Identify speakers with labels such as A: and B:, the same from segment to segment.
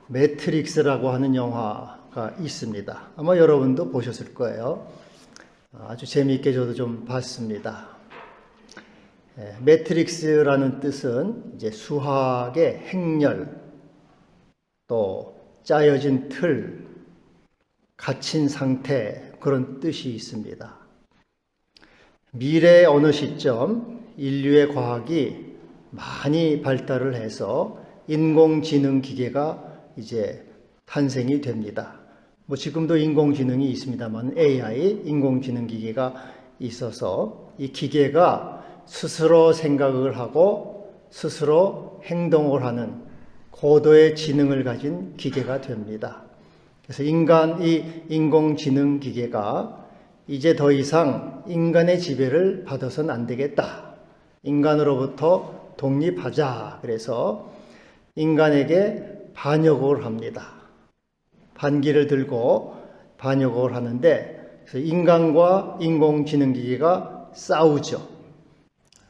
A: 매트릭스라고 하는 영화가 있습니다. 아마 여러분도 보셨을 거예요. 아주 재미있게 저도 좀 봤습니다. 매트릭스라는 뜻은 이제 수학의 행렬, 또 짜여진 틀, 갇힌 상태, 그런 뜻이 있습니다. 미래의 어느 시점 인류의 과학이 많이 발달을 해서 인공지능 기계가 이제 탄생이 됩니다. 지금도 인공지능이 있습니다만 AI, 인공지능 기계가 있어서 이 기계가 스스로 생각을 하고 스스로 행동을 하는 고도의 지능을 가진 기계가 됩니다. 그래서 이 인공지능 기계가 이제 더 이상 인간의 지배를 받아서는 안 되겠다. 인간으로부터 독립하자. 그래서 인간에게 반역을 합니다. 반기를 들고 반역을 하는데, 그래서 인간과 인공지능 기계가 싸우죠.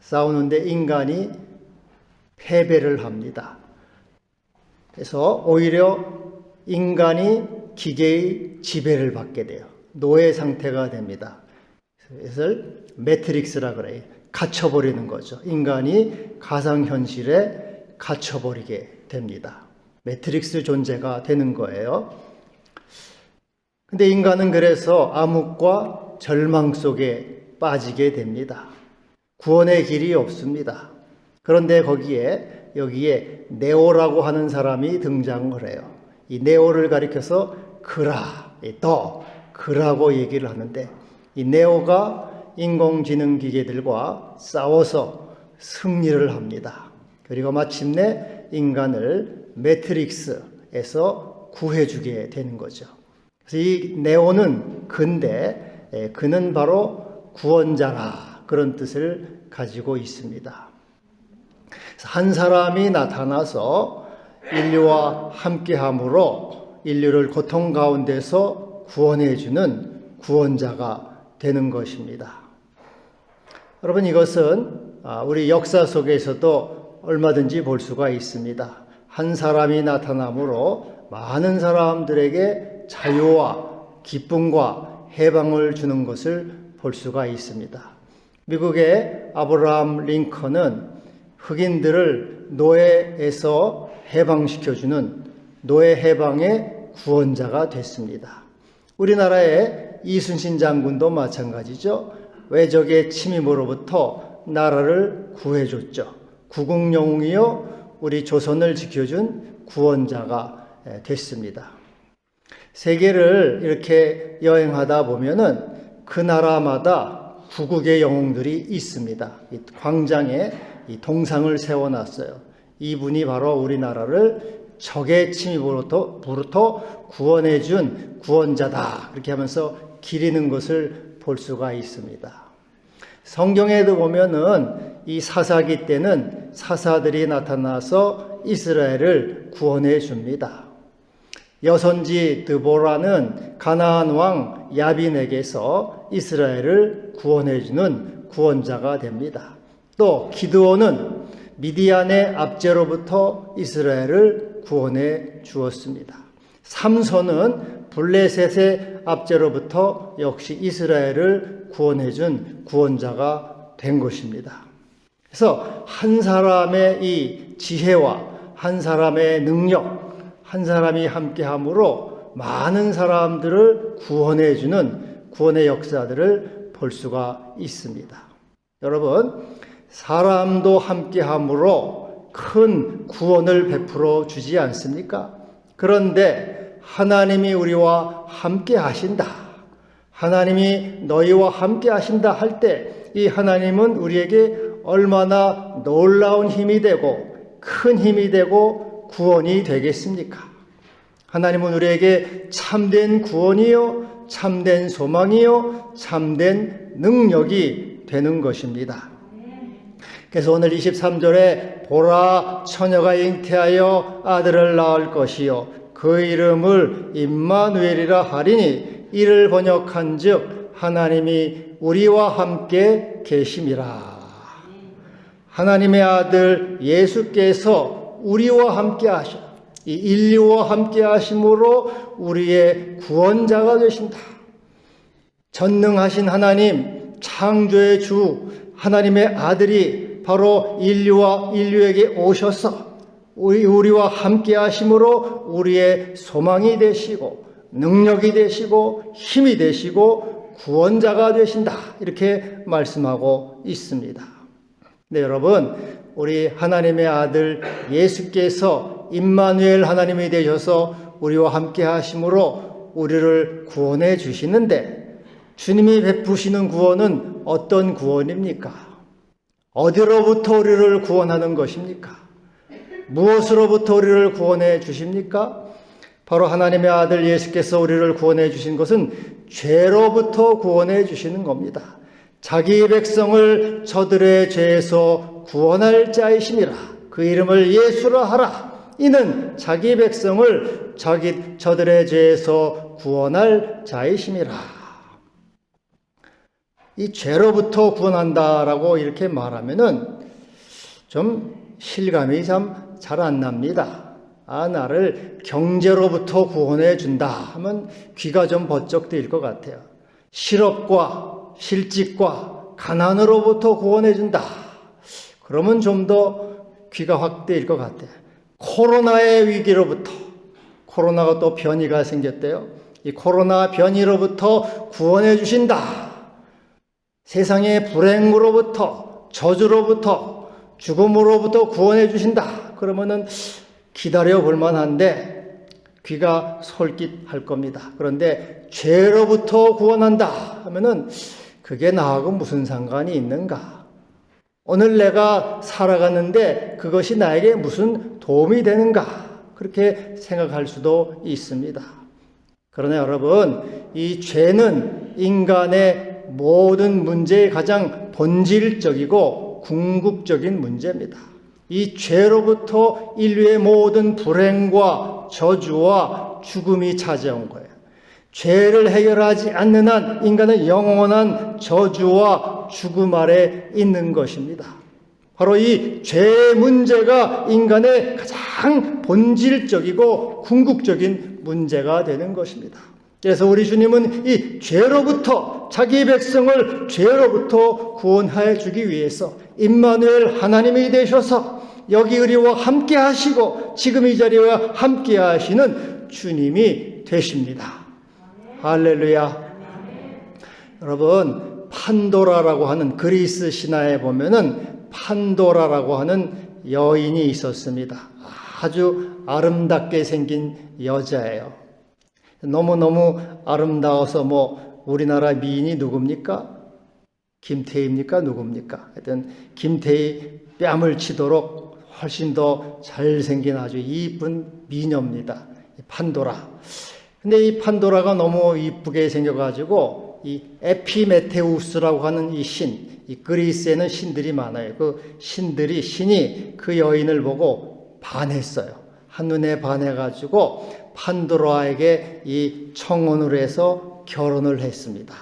A: 싸우는데 인간이 패배를 합니다. 그래서 오히려 인간이 기계의 지배를 받게 돼요. 노예 상태가 됩니다. 그래서 매트릭스라 그래요. 갇혀버리는 거죠. 인간이 가상현실에 갇혀버리게 됩니다. 매트릭스 존재가 되는 거예요. 근데 인간은 그래서 암흑과 절망 속에 빠지게 됩니다. 구원의 길이 없습니다. 그런데 여기에 네오라고 하는 사람이 등장을 해요. 이 네오를 가리켜서 그라고 얘기를 하는데, 이 네오가 인공지능 기계들과 싸워서 승리를 합니다. 그리고 마침내 인간을 매트릭스에서 구해주게 되는 거죠. 그래서 이 네오는 그는 바로 구원자라, 그런 뜻을 가지고 있습니다. 한 사람이 나타나서 인류와 함께함으로 인류를 고통 가운데서 구원해주는 구원자가 되는 것입니다. 여러분, 이것은 우리 역사 속에서도 얼마든지 볼 수가 있습니다. 한 사람이 나타남으로 많은 사람들에게 자유와 기쁨과 해방을 주는 것을 볼 수가 있습니다. 미국의 아브라함 링컨은 흑인들을 노예에서 해방시켜주는 노예 해방의 구원자가 됐습니다. 우리나라의 이순신 장군도 마찬가지죠. 외적의 침입으로부터 나라를 구해줬죠. 구국영웅이요 우리 조선을 지켜준 구원자가 됐습니다. 세계를 이렇게 여행하다 보면은 그 나라마다 구국의 영웅들이 있습니다. 이 광장에 이 동상을 세워놨어요. 이분이 바로 우리나라를 적의 침입으로부터 구원해준 구원자다. 그렇게 하면서 기리는 것을 볼 수가 있습니다. 성경에도 보면은 이 사사기 때는 사사들이 나타나서 이스라엘을 구원해 줍니다. 여선지 드보라는 가나안 왕 야빈에게서 이스라엘을 구원해 주는 구원자가 됩니다. 또 기드온은 미디안의 압제로부터 이스라엘을 구원해 주었습니다. 삼손은 블레셋의 압제로부터 역시 이스라엘을 구원해 준 구원자가 된 것입니다. 그래서 한 사람의 이 지혜와 한 사람의 능력, 한 사람이 함께함으로 많은 사람들을 구원해 주는 구원의 역사들을 볼 수가 있습니다. 여러분, 사람도 함께함으로 큰 구원을 베풀어 주지 않습니까? 그런데 하나님이 우리와 함께 하신다. 하나님이 너희와 함께 하신다 할 때 이 하나님은 우리에게 얼마나 놀라운 힘이 되고 큰 힘이 되고 구원이 되겠습니까? 하나님은 우리에게 참된 구원이요, 참된 소망이요, 참된 능력이 되는 것입니다. 그래서 오늘 23절에 보라, 처녀가 잉태하여 아들을 낳을 것이요 그 이름을 임마누엘이라 하리니 이를 번역한즉 하나님이 우리와 함께 계심이라. 하나님의 아들 예수께서 우리와 함께 하셔. 이 인류와 함께 하심으로 우리의 구원자가 되신다. 전능하신 하나님, 창조의 주 하나님의 아들이 바로 인류에게 오셔서 우리와 함께 하심으로 우리의 소망이 되시고 능력이 되시고 힘이 되시고 구원자가 되신다. 이렇게 말씀하고 있습니다. 네, 여러분, 우리 하나님의 아들 예수께서 임마누엘 하나님이 되셔서 우리와 함께 하심으로 우리를 구원해 주시는데, 주님이 베푸시는 구원은 어떤 구원입니까? 어디로부터 우리를 구원하는 것입니까? 무엇으로부터 우리를 구원해 주십니까? 바로 하나님의 아들 예수께서 우리를 구원해 주신 것은 죄로부터 구원해 주시는 겁니다. 자기 백성을 저들의 죄에서 구원할 자이심이라. 그 이름을 예수라 하라. 이는 자기 백성을 저들의 죄에서 구원할 자이심이라. 이 죄로부터 구원한다라고 이렇게 말하면은 좀 실감이 참 잘 안 납니다. 나를 경제로부터 구원해 준다 하면 귀가 좀 번쩍 뜨일 것 같아요. 실업과 실직과 가난으로부터 구원해 준다. 그러면 좀 더 귀가 확 뜨일 것 같아요. 코로나의 위기로부터, 코로나가 또 변이가 생겼대요. 이 코로나 변이로부터 구원해 주신다. 세상의 불행으로부터, 저주로부터, 죽음으로부터 구원해 주신다. 그러면은 기다려 볼 만한데 귀가 솔깃할 겁니다. 그런데 죄로부터 구원한다 하면은 그게 나하고 무슨 상관이 있는가? 오늘 내가 살아가는데 그것이 나에게 무슨 도움이 되는가? 그렇게 생각할 수도 있습니다. 그러나 여러분, 이 죄는 인간의 모든 문제의 가장 본질적이고 궁극적인 문제입니다. 이 죄로부터 인류의 모든 불행과 저주와 죽음이 찾아온 거예요. 죄를 해결하지 않는 한 인간은 영원한 저주와 죽음 아래 있는 것입니다. 바로 이 죄의 문제가 인간의 가장 본질적이고 궁극적인 문제가 되는 것입니다. 그래서 우리 주님은 이 죄로부터, 자기 백성을 죄로부터 구원해 주기 위해서 임마누엘 하나님이 되셔서 여기 우리와 함께 하시고 지금 이 자리와 함께 하시는 주님이 되십니다. 할렐루야. 여러분, 판도라라고 하는 그리스 신화에 보면은 판도라라고 하는 여인이 있었습니다. 아주 아름답게 생긴 여자예요. 너무너무 아름다워서 우리나라 미인이 누굽니까? 김태희입니까? 누굽니까? 하여튼 김태희 뺨을 치도록 훨씬 더 잘생긴 아주 이쁜 미녀입니다. 판도라. 근데 이 판도라가 너무 이쁘게 생겨가지고 이 에피메테우스라고 하는 이 신, 이 그리스에는 신들이 많아요. 그 신이 그 여인을 보고 반했어요. 한눈에 반해가지고 판도라에게 이 청혼을 해서 결혼을 했습니다.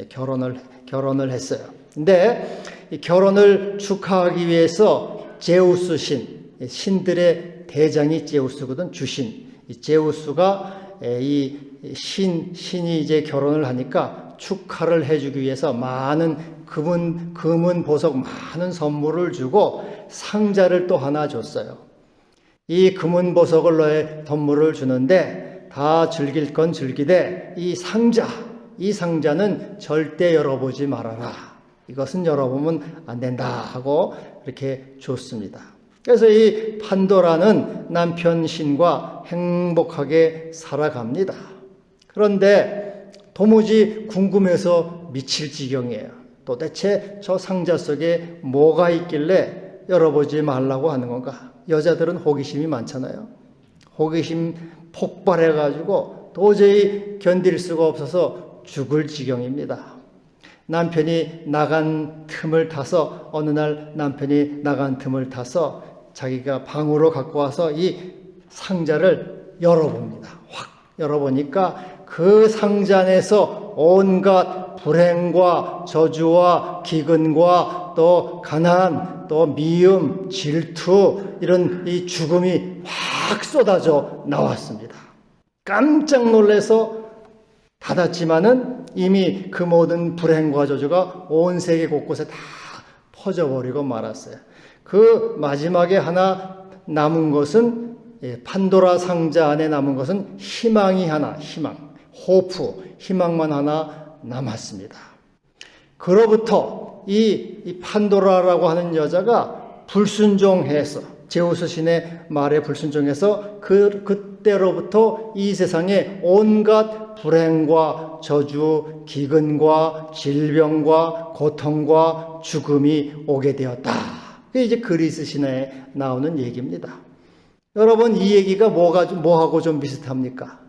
A: 결혼을 했어요. 근데 이 결혼을 축하하기 위해서 제우스 신들의 대장이 제우스거든, 주신. 이 제우스가 이 신이 이제 결혼을 하니까 축하를 해주기 위해서 많은 금은 보석 많은 선물을 주고 상자를 또 하나 줬어요. 이 금은 보석을 너의 선물을 주는데 다 즐길 건 즐기되 이 상자는 절대 열어보지 말아라. 이것은 열어보면 안 된다 하고 이렇게 줬습니다. 그래서 이 판도라는 남편 신과 행복하게 살아갑니다. 그런데 도무지 궁금해서 미칠 지경이에요. 도대체 저 상자 속에 뭐가 있길래 열어보지 말라고 하는 건가? 여자들은 호기심이 많잖아요. 호기심 폭발해가지고 도저히 견딜 수가 없어서 죽을 지경입니다. 남편이 나간 틈을 타서 어느 날 남편이 나간 틈을 타서 자기가 방으로 갖고 와서 이 상자를 열어봅니다. 확 열어보니까 그 상자 안에서 온갖 불행과 저주와 기근과 또 가난, 또 미움, 질투 이런 이 죽음이 확 쏟아져 나왔습니다. 깜짝 놀라서 닫았지만은 이미 그 모든 불행과 저주가 온 세계 곳곳에 다 퍼져버리고 말았어요. 그 마지막에 하나 남은 것은 판도라 상자 안에 남은 것은 희망이 하나, 호프, 희망만 하나 남았습니다. 그로부터 이 판도라라고 하는 여자가 불순종해서 제우스 신의 말에 불순종해서 그때로부터 이 세상에 온갖 불행과 저주, 기근과 질병과 고통과 죽음이 오게 되었다. 그게 이제 그리스 신화에 나오는 얘기입니다. 여러분, 이 얘기가 뭐하고 좀 비슷합니까?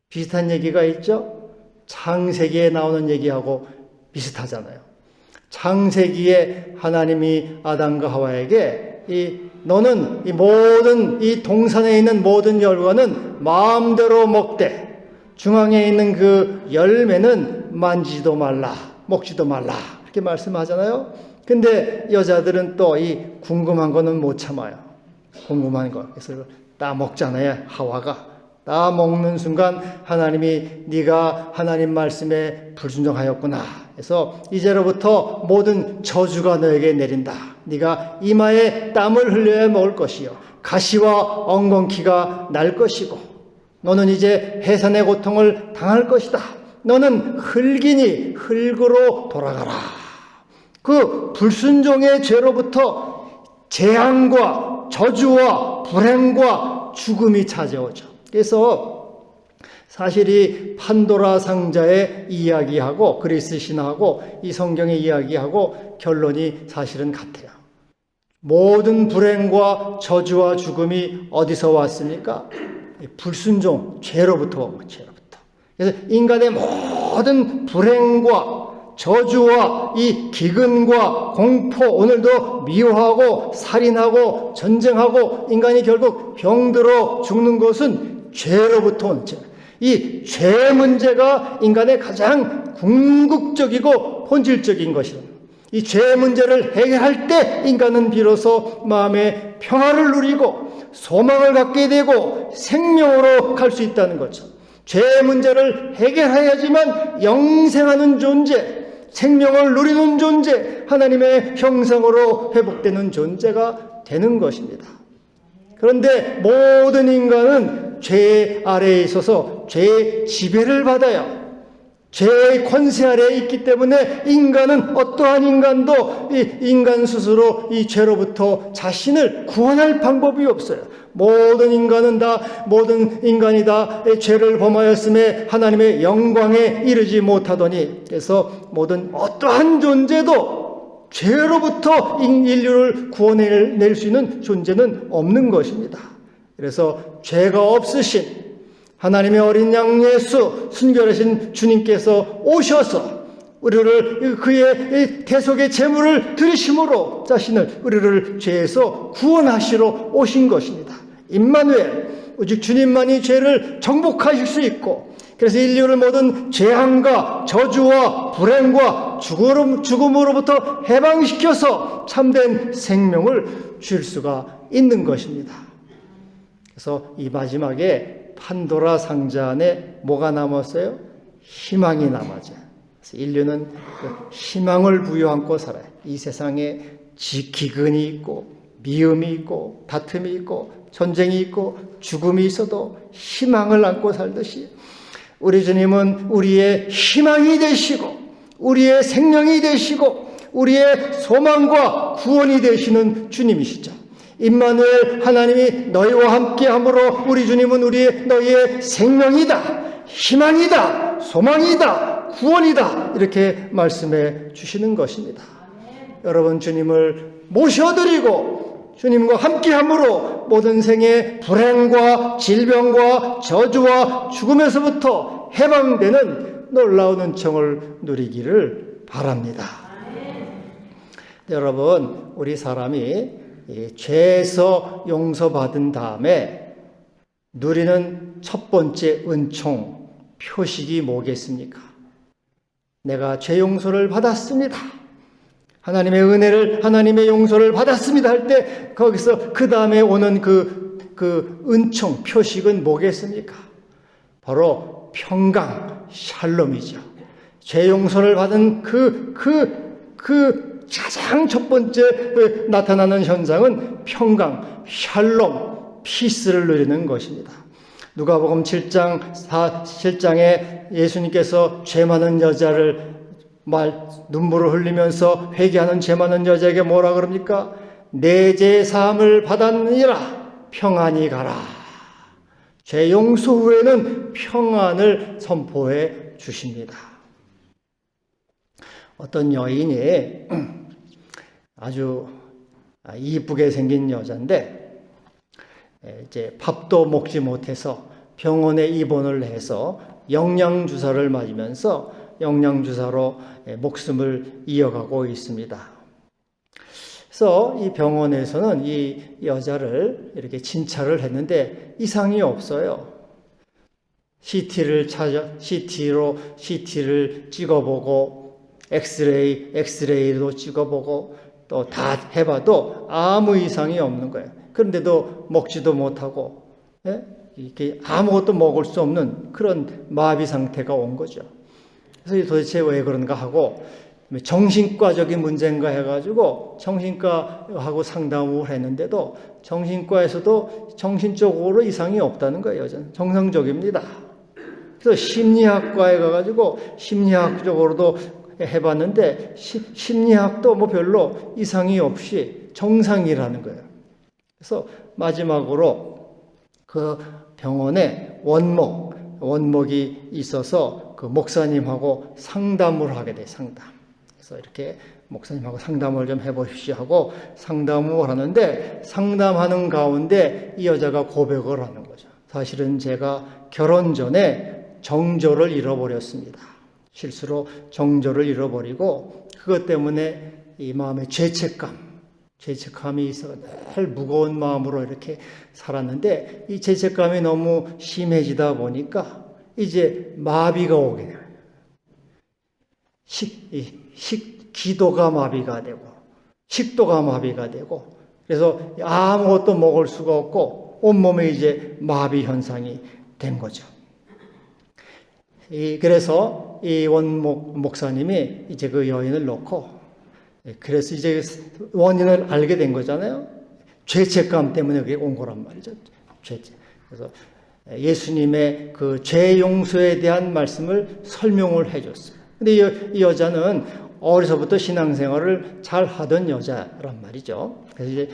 A: 비슷한 얘기가 있죠? 창세기에 나오는 얘기하고 비슷하잖아요. 창세기에 하나님이 아담과 하와에게 너는 이 모든 이 동산에 있는 모든 열과는 마음대로 먹되 중앙에 있는 그 열매는 만지지도 말라, 먹지도 말라 이렇게 말씀하잖아요. 근데 여자들은 또 이 궁금한 거는 못 참아요. 궁금한 거. 그래서 따 먹잖아요. 하와가 따 먹는 순간 하나님이 네가 하나님 말씀에 불순종하였구나. 그래서 이제로부터 모든 저주가 너에게 내린다. 네가 이마에 땀을 흘려야 먹을 것이요 가시와 엉겅퀴가 날 것이고 너는 이제 해산의 고통을 당할 것이다. 너는 흙이니 흙으로 돌아가라. 그 불순종의 죄로부터 재앙과 저주와 불행과 죽음이 찾아오죠. 그래서 사실 이 판도라 상자의 이야기하고 그리스 신화하고 이 성경의 이야기하고 결론이 사실은 같아요. 모든 불행과 저주와 죽음이 어디서 왔습니까? 불순종, 죄로부터. 그래서 인간의 모든 불행과 저주와 이 기근과 공포, 오늘도 미워하고 살인하고 전쟁하고 인간이 결국 병들어 죽는 것은 죄로부터 온 죄. 이 죄 문제가 인간의 가장 궁극적이고 본질적인 것이다. 이 죄 문제를 해결할 때 인간은 비로소 마음의 평화를 누리고 소망을 갖게 되고 생명으로 갈 수 있다는 거죠. 죄 문제를 해결해야지만 영생하는 존재, 생명을 누리는 존재, 하나님의 형상으로 회복되는 존재가 되는 것입니다. 그런데 모든 인간은 죄 아래에 있어서 죄의 지배를 받아요. 죄의 권세 아래에 있기 때문에 인간은 어떠한 인간도 인간 스스로 이 죄로부터 자신을 구원할 방법이 없어요. 모든 인간이 다 죄를 범하였음에 하나님의 영광에 이르지 못하더니 그래서 어떠한 존재도 죄로부터 인류를 구원해낼 수 있는 존재는 없는 것입니다. 그래서 죄가 없으신 하나님의 어린 양 예수 순결하신 주님께서 오셔서 우리를 그의 대속의 제물을 드리심으로 우리를 죄에서 구원하시러 오신 것입니다. 임마누엘, 오직 주님만이 죄를 정복하실 수 있고 그래서 인류를 모든 재앙과 저주와 불행과 죽음으로부터 해방시켜서 참된 생명을 줄 수가 있는 것입니다. 그래서 이 마지막에 판도라 상자 안에 뭐가 남았어요? 희망이 남았죠. 그래서 인류는 희망을 부여안고 살아요. 이 세상에 기근이 있고 미움이 있고 다툼이 있고 전쟁이 있고 죽음이 있어도 희망을 안고 살듯이 우리 주님은 우리의 희망이 되시고 우리의 생명이 되시고 우리의 소망과 구원이 되시는 주님이시죠. 임마누엘, 하나님이 너희와 함께함으로 우리 주님은 너희의 생명이다, 희망이다, 소망이다, 구원이다 이렇게 말씀해 주시는 것입니다. 여러분, 주님을 모셔드리고 주님과 함께함으로 모든 생의 불행과 질병과 저주와 죽음에서부터 해방되는 놀라운 은총을 누리기를 바랍니다. 여러분, 우리 사람이 죄에서 용서받은 다음에 누리는 첫 번째 은총, 표식이 뭐겠습니까? 내가 죄 용서를 받았습니다. 하나님의 은혜를, 하나님의 용서를 받았습니다 할 때 거기서 그 다음에 오는 그 은총, 표식은 뭐겠습니까? 바로 평강, 샬롬이죠. 죄 용서를 받은 그 가장 첫 번째 나타나는 현상은 평강, 샬롬, 피스를 누리는 것입니다. 누가복음 7장에 예수님께서 죄 많은 여자를 눈물을 흘리면서 회개하는 죄 많은 여자에게 뭐라 그럽니까? 내 죄 사함을 받았느니라 평안히 가라. 죄 용서 후에는 평안을 선포해 주십니다. 어떤 여인이 아주 이쁘게 생긴 여자인데 이제 밥도 먹지 못해서 병원에 입원을 해서 영양주사를 맞으면서 영양주사로 목숨을 이어가고 있습니다. 그래서 이 병원에서는 이 여자를 이렇게 진찰을 했는데 이상이 없어요. CT를 찍어보고 엑스레이도 찍어보고 또 다 해봐도 아무 이상이 없는 거예요. 그런데도 먹지도 못하고 이렇게 아무것도 먹을 수 없는 그런 마비 상태가 온 거죠. 그래서 도대체 왜 그런가 하고 정신과적인 문제인가 해가지고 정신과하고 상담을 했는데도 정신과에서도 정신적으로 이상이 없다는 거예요. 여자는 정상적입니다. 그래서 심리학과에 가가지고 심리학적으로도 해봤는데 심리학도 뭐 별로 이상이 없이 정상이라는 거예요. 그래서 마지막으로 그 병원에 원목이 있어서 그 목사님하고 상담을 하게 돼, 상담. 그래서 이렇게 목사님하고 상담을 좀 해보십시오 하고 상담을 하는데 상담하는 가운데 이 여자가 고백을 하는 거죠. 사실은 제가 결혼 전에 정조를 잃어버렸습니다. 실수로 정조를 잃어버리고 그것 때문에 이 마음에 죄책감이 있어 늘 무거운 마음으로 이렇게 살았는데 이 죄책감이 너무 심해지다 보니까 이제 마비가 오게 돼요. 기도가 마비가 되고 식도가 마비가 되고 그래서 아무것도 먹을 수가 없고 온몸에 이제 마비 현상이 된 거죠. 그래서 이 원목 목사님이 이제 그 여인을 놓고 그래서 이제 원인을 알게 된 거잖아요. 죄책감 때문에 그게 온 거란 말이죠. 그래서 예수님의 그 죄 용서에 대한 말씀을 설명을 해줬어요. 근데 이 여자는 어려서부터 신앙생활을 잘 하던 여자란 말이죠. 그래서 이제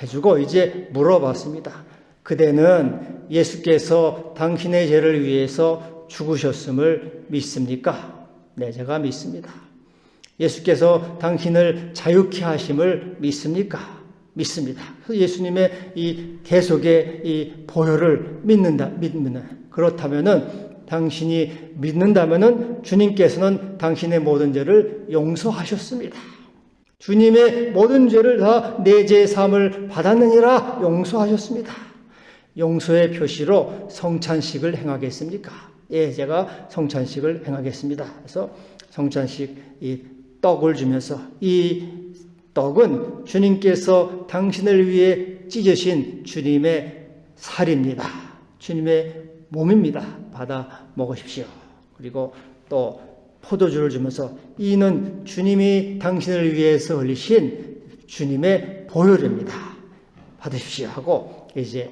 A: 해주고 이제 물어봤습니다. 그대는 예수께서 당신의 죄를 위해서 죽으셨음을 믿습니까? 네, 제가 믿습니다. 예수께서 당신을 자유케 하심을 믿습니까? 믿습니다. 예수님의 이 계속의 이 보혈을 믿는다. 그렇다면은 당신이 믿는다면은 주님께서는 당신의 모든 죄를 용서하셨습니다. 주님의 모든 죄를 다 내 죄 사함을 받았느니라 용서하셨습니다. 용서의 표시로 성찬식을 행하겠습니까? 예, 제가 성찬식을 행하겠습니다. 그래서 성찬식 이 떡을 주면서 이 떡은 주님께서 당신을 위해 찢으신 주님의 살입니다. 주님의 몸입니다. 받아 먹으십시오. 그리고 또 포도주를 주면서 이는 주님이 당신을 위해서 흘리신 주님의 보혈입니다. 받으십시오 하고 이제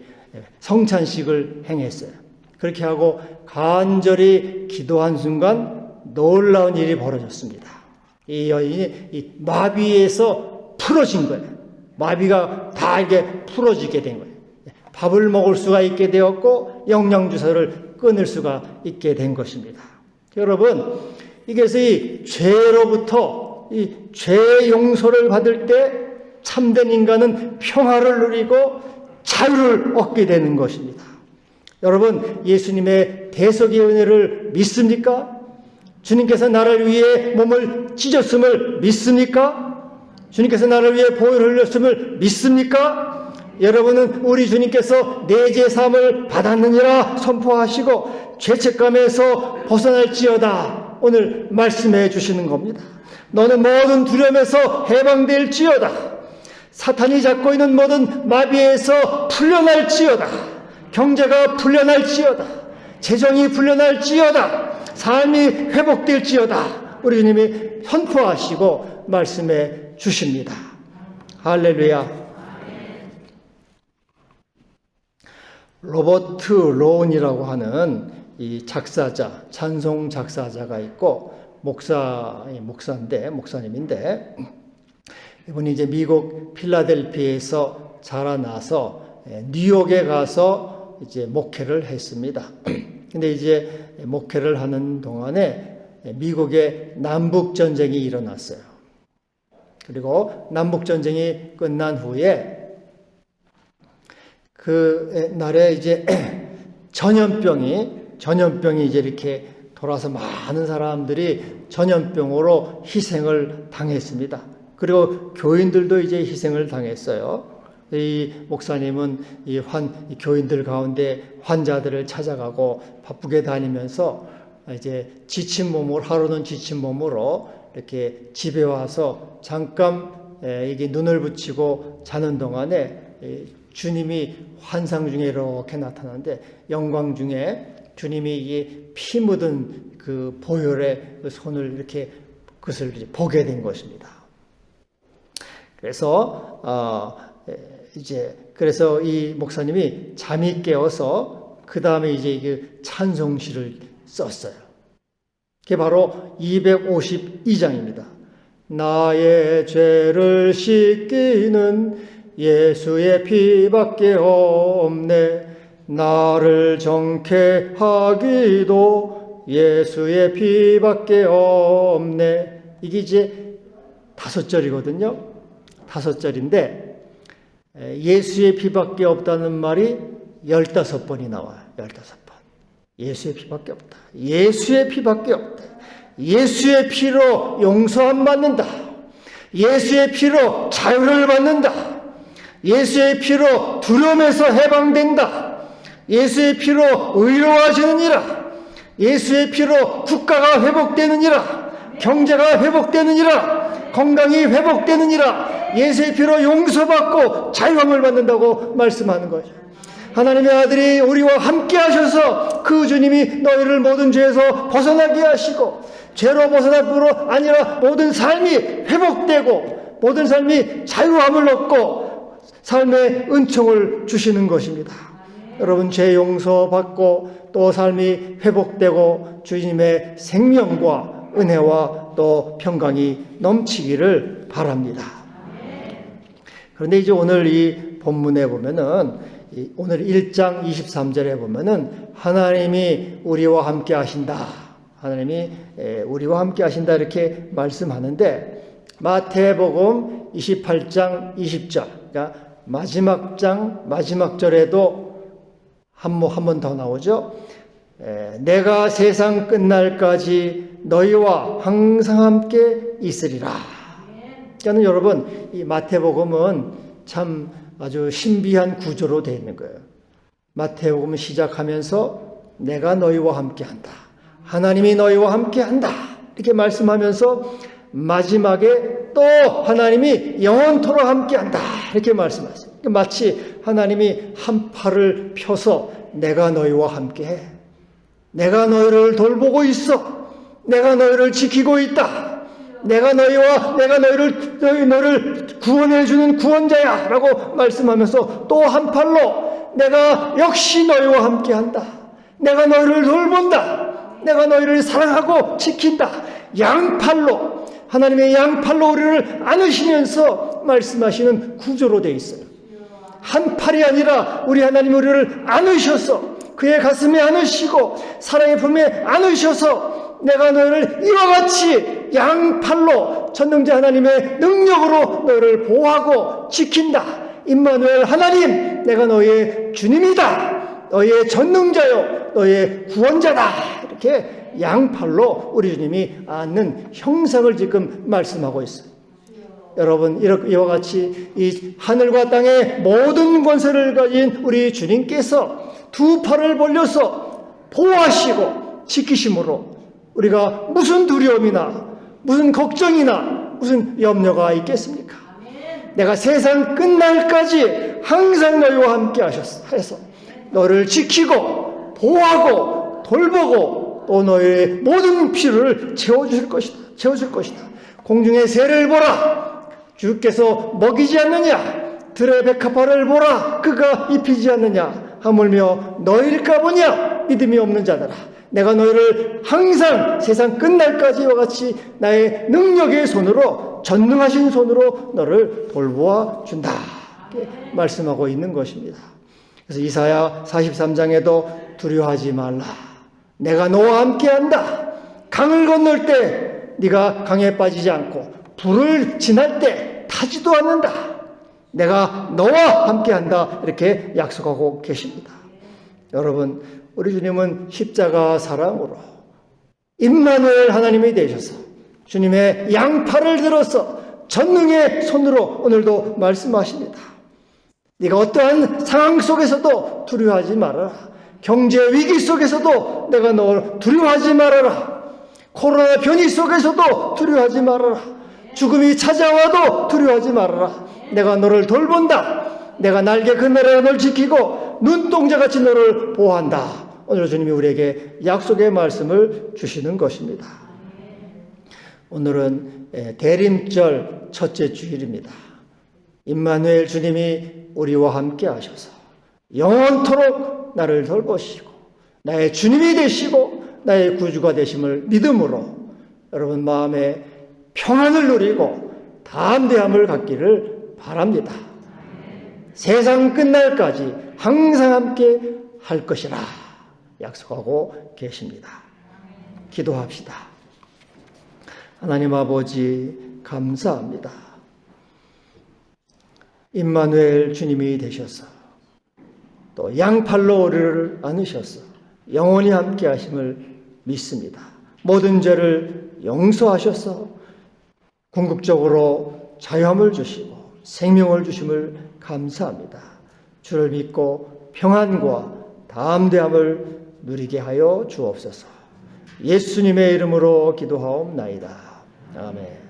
A: 성찬식을 행했어요. 그렇게 하고 간절히 기도한 순간 놀라운 일이 벌어졌습니다. 이 여인이 이 마비에서 풀어진 거예요. 마비가 다 이렇게 풀어지게 된 거예요. 밥을 먹을 수가 있게 되었고 영양주사를 끊을 수가 있게 된 것입니다. 여러분, 이게서 이 죄로부터 이 죄 용서를 받을 때 참된 인간은 평화를 누리고 자유를 얻게 되는 것입니다. 여러분, 예수님의 대속의 은혜를 믿습니까? 주님께서 나를 위해 몸을 찢었음을 믿습니까? 주님께서 나를 위해 보혈을 흘렸음을 믿습니까? 여러분은 우리 주님께서 내 죄 사함을 받았느니라 선포하시고 죄책감에서 벗어날지어다. 오늘 말씀해 주시는 겁니다. 너는 모든 두려움에서 해방될지어다. 사탄이 잡고 있는 모든 마비에서 풀려날지어다. 경제가 풀려날지어다. 재정이 풀려날지어다. 삶이 회복될지어다. 우리 주님이 선포하시고 말씀해 주십니다. 할렐루야. 로버트 로운이라고 하는 이 작사자, 찬송 작사자가 있고 목사님인데 이분이 이제 미국 필라델피아에서 자라나서 뉴욕에 가서 이제 목회를 했습니다. 근데 이제 목회를 하는 동안에 미국에 남북 전쟁이 일어났어요. 그리고 남북 전쟁이 끝난 후에 그 날에 이제 전염병이 이제 이렇게 돌아서 많은 사람들이 전염병으로 희생을 당했습니다. 그리고 교인들도 이제 희생을 당했어요. 이 목사님은 이 교인들 가운데 환자들을 찾아가고 바쁘게 다니면서 이제 하루는 지친 몸으로 이렇게 집에 와서 잠깐 이게 눈을 붙이고 자는 동안에 주님이 환상 중에 이렇게 나타나는데 영광 중에 주님이 이 피 묻은 그 보혈의 그 손을 이렇게 그것을 보게 된 것입니다. 그래서 이 목사님이 잠이 깨어서 그 다음에 이제 그 찬송시를 썼어요. 그게 바로 252장입니다. 나의 죄를 씻기는 예수의 피밖에 없네. 나를 정케 하기도 예수의 피밖에 없네. 이게 이제 5절이거든요. 5절인데 예수의 피밖에 없다는 말이 15번이 나와요. 15번. 예수의 피밖에 없다. 예수의 피밖에 없다. 예수의 피로 용서함 받는다. 예수의 피로 자유를 받는다. 예수의 피로 두려움에서 해방된다. 예수의 피로 의로워지느니라. 예수의 피로 국가가 회복되느니라. 경제가 회복되느니라. 건강이 회복되느니라. 예수의 피로 용서받고 자유함을 받는다고 말씀하는 거죠. 하나님의 아들이 우리와 함께 하셔서 그 주님이 너희를 모든 죄에서 벗어나게 하시고 죄로 벗어나뿐 아니라 모든 삶이 회복되고 모든 삶이 자유함을 얻고 삶의 은총을 주시는 것입니다. 여러분 죄 용서받고 또 삶이 회복되고 주님의 생명과 은혜와 또 평강이 넘치기를 바랍니다. 그런데 이제 오늘 이 본문에 보면은 오늘 1장 23절에 보면은 하나님이 우리와 함께 하신다. 하나님이 우리와 함께 하신다 이렇게 말씀하는데 마태복음 28장 20절 그러니까 마지막 장 마지막 절에도 한 번 더 나오죠. 내가 세상 끝날까지 너희와 항상 함께 있으리라. 그러니까 여러분 이 마태복음은 참 아주 신비한 구조로 되어 있는 거예요. 마태복음 시작하면서 내가 너희와 함께한다. 하나님이 너희와 함께한다. 이렇게 말씀하면서 마지막에 또 하나님이 영원토록 함께한다. 이렇게 말씀하세요. 마치 하나님이 한 팔을 펴서 내가 너희와 함께해. 내가 너희를 돌보고 있어. 내가 너희를 지키고 있다. 내가 너희를 구원해 주는 구원자야 라고 말씀하면서 또 한 팔로 내가 역시 너희와 함께한다. 내가 너희를 돌본다. 내가 너희를 사랑하고 지킨다. 양팔로 하나님의 양팔로 우리를 안으시면서 말씀하시는 구조로 되어 있어요. 한 팔이 아니라 우리 하나님 우리를 안으셔서 그의 가슴에 안으시고 사랑의 품에 안으셔서 내가 너희를 이와 같이 양팔로 전능자 하나님의 능력으로 너희를 보호하고 지킨다. 임마누엘 하나님, 내가 너희의 주님이다. 너희의 전능자요, 너희의 구원자다. 이렇게 양팔로 우리 주님이 안는 형상을 지금 말씀하고 있어요. 여러분, 이와 같이 이 하늘과 땅의 모든 권세를 가진 우리 주님께서 두 팔을 벌려서 보호하시고 지키심으로 우리가 무슨 두려움이나 무슨 걱정이나 무슨 염려가 있겠습니까? 내가 세상 끝날까지 항상 너희와 함께 하셔서 너를 지키고 보호하고 돌보고 또 너희의 모든 필요를 채워줄 것이다. 공중의 새를 보라. 주께서 먹이지 않느냐? 들의 백합화를 보라. 그가 입히지 않느냐? 하물며 너희일까 보냐? 믿음이 없는 자들아. 내가 너희를 항상 세상 끝날까지와 같이 나의 능력의 손으로, 전능하신 손으로 너를 돌보아 준다. 이렇게 말씀하고 있는 것입니다. 그래서 이사야 43장에도 두려워하지 말라. 내가 너와 함께한다. 강을 건널 때 네가 강에 빠지지 않고 불을 지날 때 타지도 않는다. 내가 너와 함께한다. 이렇게 약속하고 계십니다. 여러분, 우리 주님은 십자가 사랑으로 임마누엘 하나님이 되셔서 주님의 양팔을 들어서 전능의 손으로 오늘도 말씀하십니다. 네가 어떠한 상황 속에서도 두려워하지 말아라. 경제 위기 속에서도 내가 널 두려워하지 말아라. 코로나 변이 속에서도 두려워하지 말아라. 죽음이 찾아와도 두려워하지 말아라. 내가 너를 돌본다. 내가 날개 그늘에 널 지키고 눈동자같이 너를 보호한다. 오늘 주님이 우리에게 약속의 말씀을 주시는 것입니다. 오늘은 대림절 첫째 주일입니다. 임마누엘 주님이 우리와 함께 하셔서 영원토록 나를 돌보시고 나의 주님이 되시고 나의 구주가 되심을 믿음으로 여러분 마음에 평안을 누리고 담대함을 갖기를 바랍니다. 세상 끝날까지 항상 함께 할 것이라 약속하고 계십니다. 기도합시다. 하나님 아버지 감사합니다. 임마누엘 주님이 되셔서 또 양팔로 우리를 안으셔서 영원히 함께 하심을 믿습니다. 모든 죄를 용서하셔서 궁극적으로 자유함을 주시고 생명을 주심을 감사합니다. 주를 믿고 평안과 담대함을 누리게 하여 주옵소서. 예수님의 이름으로 기도하옵나이다. 아멘.